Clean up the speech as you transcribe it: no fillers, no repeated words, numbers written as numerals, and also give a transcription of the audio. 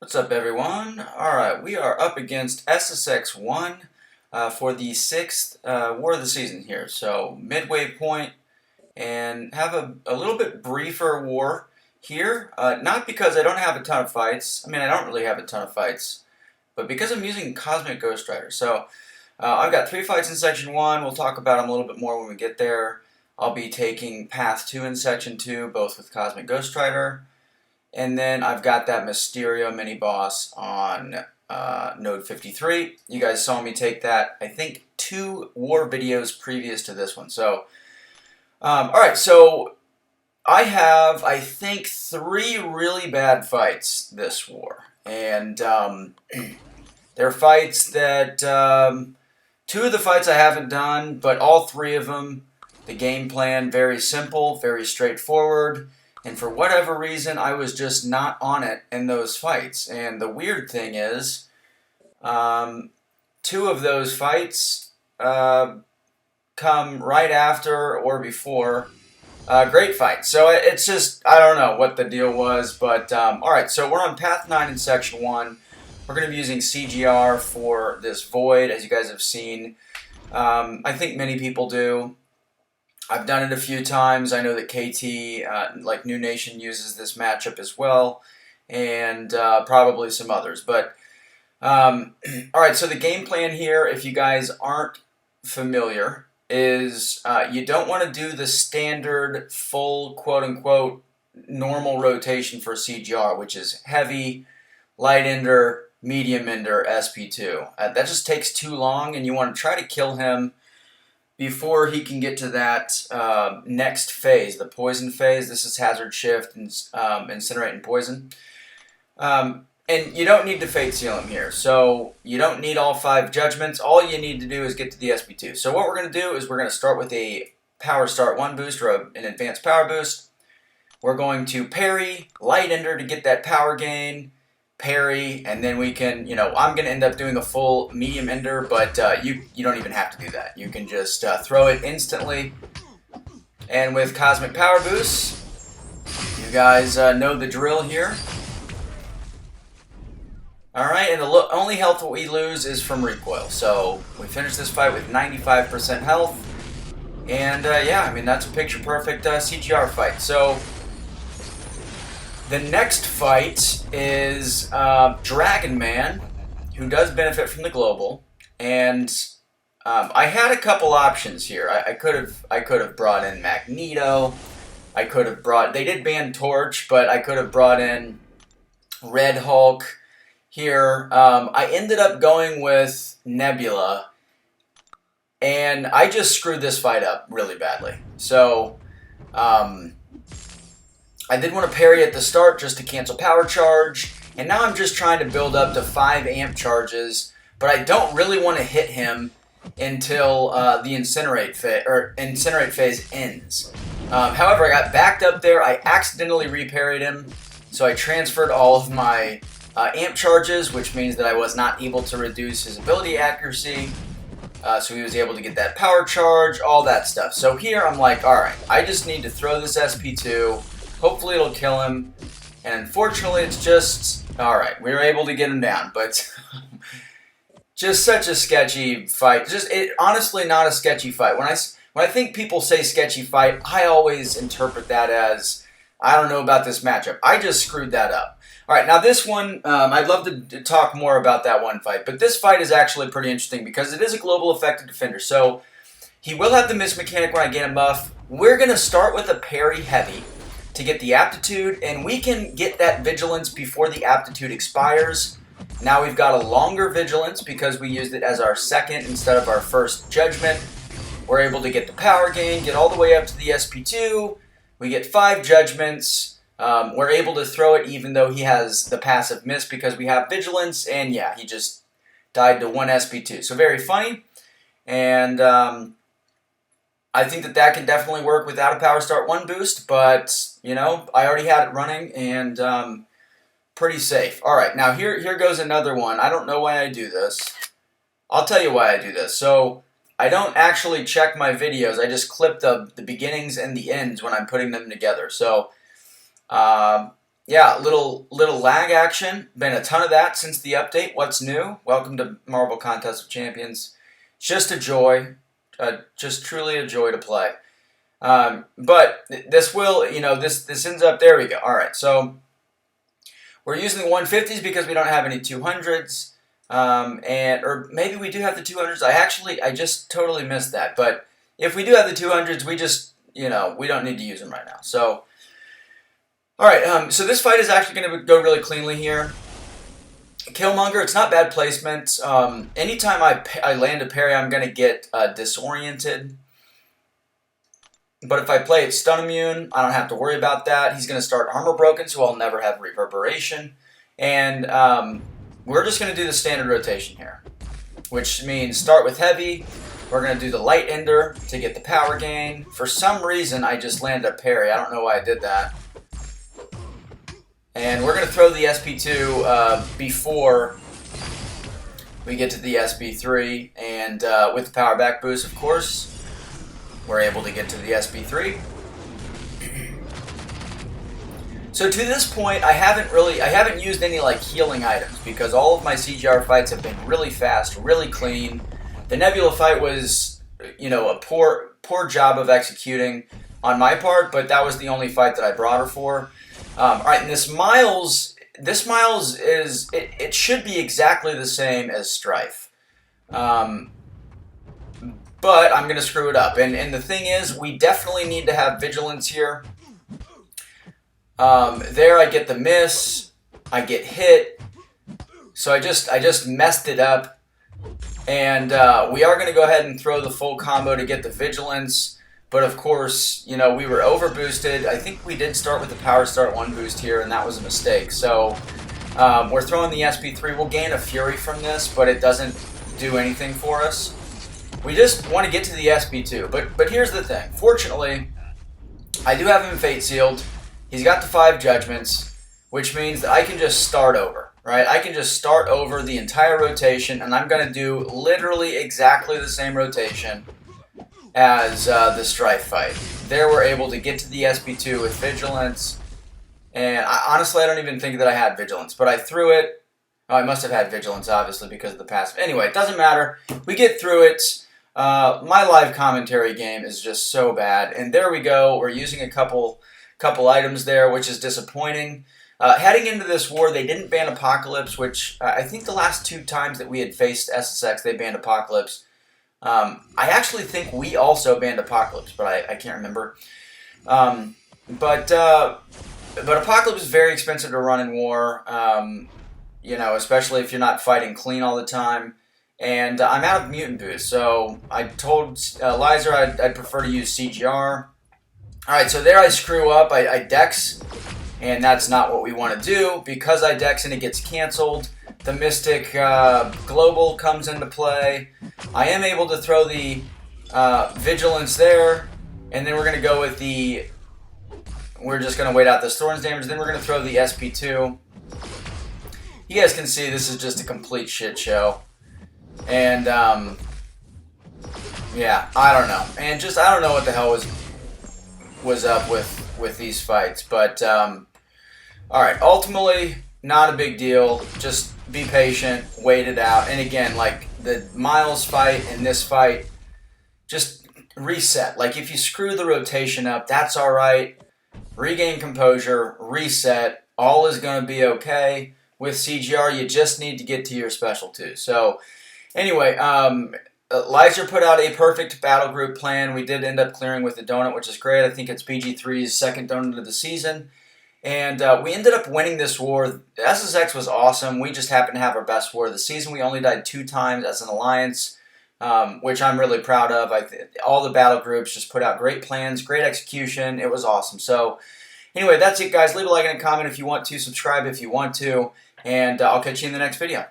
What's up, everyone? Alright, we are up against SSX1 for the 6th War of the Season here. So, midway point, and have a little bit briefer war here. Not because I don't have a ton of fights. I mean, I don't really have a ton of fights, but because I'm using Cosmic Ghost Rider. So, I've got 3 fights in Section 1. We'll talk about them a little bit more when we get there. I'll be taking Path 2 in Section 2, both with Cosmic Ghost Rider. And then I've got that Mysterio mini-boss on Node 53. You guys saw me take that, I think, 2 war videos previous to this one. So, alright, so I have, I think, 3 really bad fights this war. And they're fights that, 2 of the fights I haven't done, but all 3 of them, the game plan, very simple, very straightforward. And for whatever reason, I was just not on it in those fights. And the weird thing is, 2 of those fights come right after or before great fights. So it's just, I don't know what the deal was. But, alright, so we're on Path 9 in Section 1. We're going to be using CGR for this Void, as you guys have seen. I think many people do. I've done it a few times. I know that KT, like New Nation, uses this matchup as well, and probably some others. But, alright, so the game plan here, if you guys aren't familiar, is you don't want to do the standard full, quote-unquote, normal rotation for CGR, which is heavy, light ender, medium ender, SP2. That just takes too long, and you want to try to kill him before he can get to that next phase, the poison phase. This is hazard shift and incinerate and poison. And you don't need to fate seal him here. So you don't need all 5 judgments. All you need to do is get to the SP2. So what we're going to do is we're going to start with a power start 1 boost or an advanced power boost. We're going to parry, light ender to get that power gain, parry, and then we can, I'm going to end up doing a full medium ender, but you don't even have to do that. You can just throw it instantly. And with Cosmic Power Boost, you guys know the drill here. Alright, and the only health that we lose is from recoil. So we finish this fight with 95% health. And yeah, I mean, that's a picture-perfect CGR fight. So the next fight is Dragon Man, who does benefit from the global, and I had a couple options here. I could have brought in Magneto. I could have brought. They did ban Torch, but I could have brought in Red Hulk here. I ended up going with Nebula, and I just screwed this fight up really badly. So, I did want to parry at the start just to cancel power charge, and now I'm just trying to build up to 5 amp charges, but I don't really want to hit him until the incinerate phase ends. However, I got backed up there. I accidentally reparried him, so I transferred all of my amp charges, which means that I was not able to reduce his ability accuracy. So he was able to get that power charge, all that stuff. So here I'm like, alright, I just need to throw this SP2. Hopefully it'll kill him. And unfortunately it's just, alright, we were able to get him down. But just such a sketchy fight. Honestly not a sketchy fight. When I think people say sketchy fight, I always interpret that as, I don't know about this matchup. I just screwed that up. Alright, now this one, I'd love to talk more about that one fight, but this fight is actually pretty interesting because it is a global effective defender. So, he will have the miss mechanic when I gain a buff. We're going to start with a parry heavy to get the aptitude, and we can get that vigilance before the aptitude expires. Now we've got a longer vigilance because we used it as our second instead of our first judgment. We're able to get the power gain, get all the way up to the SP2. We get 5 judgments. We're able to throw it even though he has the passive miss because we have vigilance, and yeah, he just died to 1 SP2. So very funny, and I think that can definitely work without a power start 1 boost, but I already had it running, and pretty safe. Alright, now here goes another one. I don't know why I do this. I'll tell you why I do this. So I don't actually check my videos. I just clip the beginnings and the ends when I'm putting them together. So yeah, little lag action. Been a ton of that since the update. What's new? Welcome to Marvel Contest of Champions. Just a joy, just truly a joy to play. But this will, this ends up. There we go. All right, so we're using the 150s because we don't have any 200s, or maybe we do have the 200s. I just totally missed that. But if we do have the 200s, we just, we don't need to use them right now. So. All right, so this fight is actually going to go really cleanly here. Killmonger, it's not bad placement. Anytime I land a parry, I'm going to get disoriented. But if I play it stun immune, I don't have to worry about that. He's going to start armor broken, so I'll never have reverberation. And we're just going to do the standard rotation here, which means start with heavy. We're going to do the light ender to get the power gain. For some reason, I just landed a parry. I don't know why I did that. And we're going to throw the SP2 before we get to the SP3. And with the power back boost, of course, we're able to get to the SP3. So to this point, I haven't used any like healing items because all of my CGR fights have been really fast, really clean. The Nebula fight was, a poor job of executing on my part, but that was the only fight that I brought her for. All right, and this Miles is, it should be exactly the same as Strife. But I'm going to screw it up. And the thing is, we definitely need to have Vigilance here. There I get the miss, I get hit, so I just messed it up. And we are going to go ahead and throw the full combo to get the Vigilance. But of course, we were over boosted. I think we did start with the Power Start 1 boost here, and that was a mistake. So we're throwing the SP3. We'll gain a Fury from this, but it doesn't do anything for us. We just want to get to the SP2. But here's the thing. Fortunately, I do have him Fate Sealed. He's got the 5 Judgments, which means that I can just start over. Right? I can just start over the entire rotation, and I'm going to do literally exactly the same rotation as the Strife fight. There we're able to get to the SP2 with Vigilance. And honestly, I don't even think that I had Vigilance, but I threw it. Oh, I must have had Vigilance, obviously, because of the passive. Anyway, it doesn't matter. We get through it. My live commentary game is just so bad. And there we go. We're using a couple items there, which is disappointing. Heading into this war, they didn't ban Apocalypse, which I think the last 2 times that we had faced SSX, they banned Apocalypse. I actually think we also banned Apocalypse, but I can't remember. But Apocalypse is very expensive to run in war, especially if you're not fighting clean all the time. And I'm out of mutant boost, so I told Lizer I'd prefer to use CGR. Alright, so there I screw up. I dex, and that's not what we want to do. Because I dex and it gets canceled, the Mystic Global comes into play. I am able to throw the Vigilance there, and then we're going to go with the... We're just going to wait out this Thorns damage, then we're going to throw the SP2. You guys can see this is just a complete shit show. And, yeah, I don't know. And just, I don't know what the hell was up with these fights. But, alright, ultimately, not a big deal. Just be patient, wait it out. And again, like the Miles fight and this fight, just reset. Like if you screw the rotation up, that's alright. Regain composure, reset. All is going to be okay. With CGR, you just need to get to your special 2. So, anyway, Lizer put out a perfect battle group plan. We did end up clearing with the donut, which is great. I think it's PG3's second donut of the season. And we ended up winning this war. SSX was awesome. We just happened to have our best war of the season. We only died 2 times as an alliance, which I'm really proud of. All the battle groups just put out great plans, great execution. It was awesome. So anyway, that's it, guys. Leave a like and a comment if you want to. Subscribe if you want to. And I'll catch you in the next video.